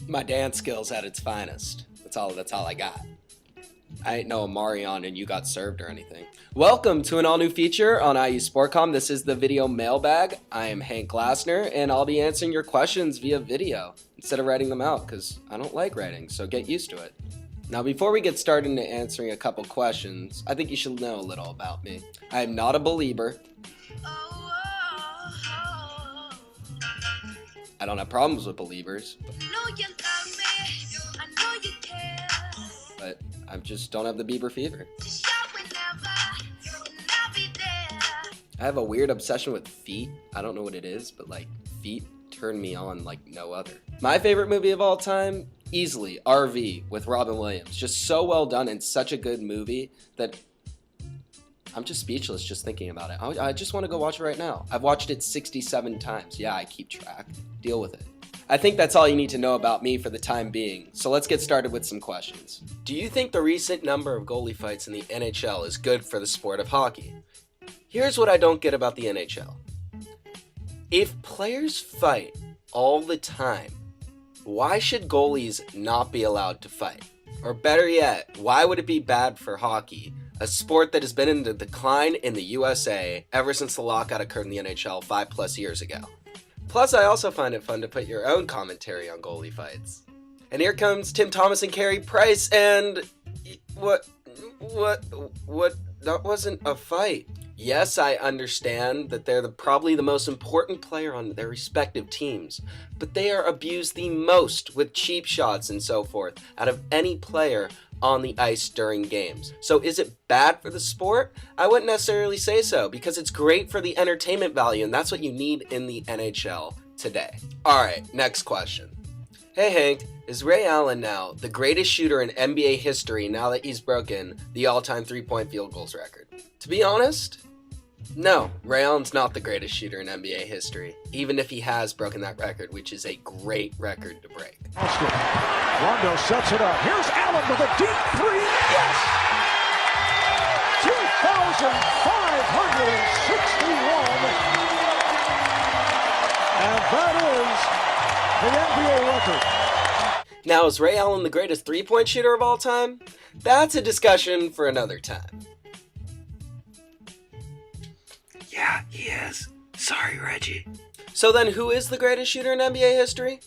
My dance skills at its finest. That's all I got. I ain't no Marion and you got served or anything. Welcome to an all new feature on IUSportCom. This is the video mailbag. I am Hank Glassner and I'll be answering your questions via video instead of writing them out because I don't like writing, so get used to it. Now before we get started into answering a couple questions, I think you should know a little about me. I am not a believer. I don't have problems with believers. But I just don't have the Bieber fever. I have a weird obsession with feet. I don't know what it is, but like feet turn me on like no other. My favorite movie of all time, easily RV with Robin Williams. Just so well done and such a good movie that I'm just speechless just thinking about it. I just want to go watch it right now. I've watched it 67 times. Yeah, I keep track. Deal with it. I think that's all you need to know about me for the time being, so let's get started with some questions. Do you think the recent number of goalie fights in the NHL is good for the sport of hockey? Here's what I don't get about the NHL. If players fight all the time, why should goalies not be allowed to fight? Or better yet, why would it be bad for hockey, a sport that has been in the decline in the USA ever since the lockout occurred in the NHL 5+ years ago? Plus, I also find it fun to put your own commentary on goalie fights. And here comes Tim Thomas and Carey Price, and what, that wasn't a fight. Yes, I understand that they're probably the most important player on their respective teams, but they are abused the most with cheap shots and so forth out of any player on the ice during games. So is it bad for the sport? I wouldn't necessarily say so, because it's great for the entertainment value, and that's what you need in the NHL today. Alright, next question. Hey Hank, is Ray Allen now the greatest shooter in NBA history now that he's broken the all-time three-point field goals record? To be honest, no, Ray Allen's not the greatest shooter in NBA history, even if he has broken that record, which is a great record to break. Rondo sets it up. Here's Allen with a deep three. Yes! 2,561. And that is the NBA record. Now, is Ray Allen the greatest three-point shooter of all time? That's a discussion for another time. Yeah, he is. Sorry, Reggie. So then who is the greatest shooter in NBA history?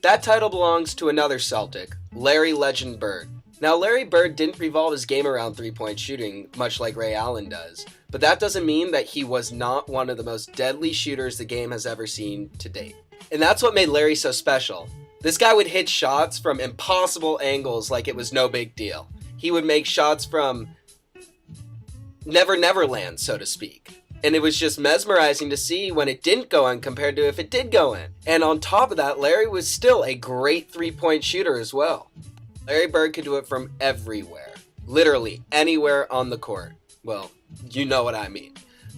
That title belongs to another Celtic, Larry Legend Bird. Now, Larry Bird didn't revolve his game around three-point shooting, much like Ray Allen does, but that doesn't mean that he was not one of the most deadly shooters the game has ever seen to date. And that's what made Larry so special. This guy would hit shots from impossible angles like it was no big deal. He would make shots from Never Land, so to speak. And it was just mesmerizing to see when it didn't go in compared to if it did go in. And on top of that, Larry was still a great three-point shooter as well. Larry Bird could do it from everywhere. Literally anywhere on the court. Well, you know what I mean.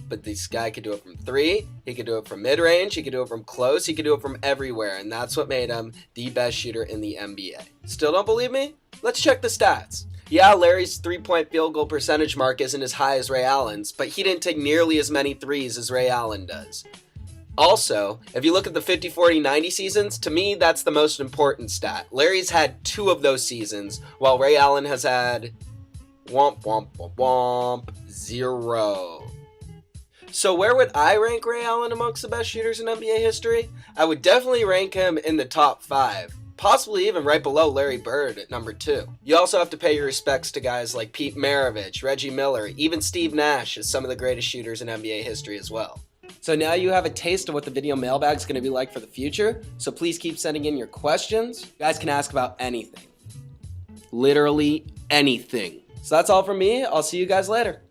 But this guy could do it from three, he could do it from mid-range, he could do it from close, he could do it from everywhere. And that's what made him the best shooter in the NBA. Still don't believe me? Let's check the stats. Yeah, Larry's three-point field goal percentage mark isn't as high as Ray Allen's, but he didn't take nearly as many threes as Ray Allen does. Also, if you look at the 50, 40, 90 seasons, to me, that's the most important stat. Larry's had 2 of those seasons, while Ray Allen has had 0. So where would I rank Ray Allen amongst the best shooters in NBA history? I would definitely rank him in the top 5. Possibly even right below Larry Bird at number 2. You also have to pay your respects to guys like Pete Maravich, Reggie Miller, even Steve Nash as some of the greatest shooters in NBA history as well. So now you have a taste of what the video mailbag is going to be like for the future, so please keep sending in your questions. You guys can ask about anything. Literally anything. So that's all from me. I'll see you guys later.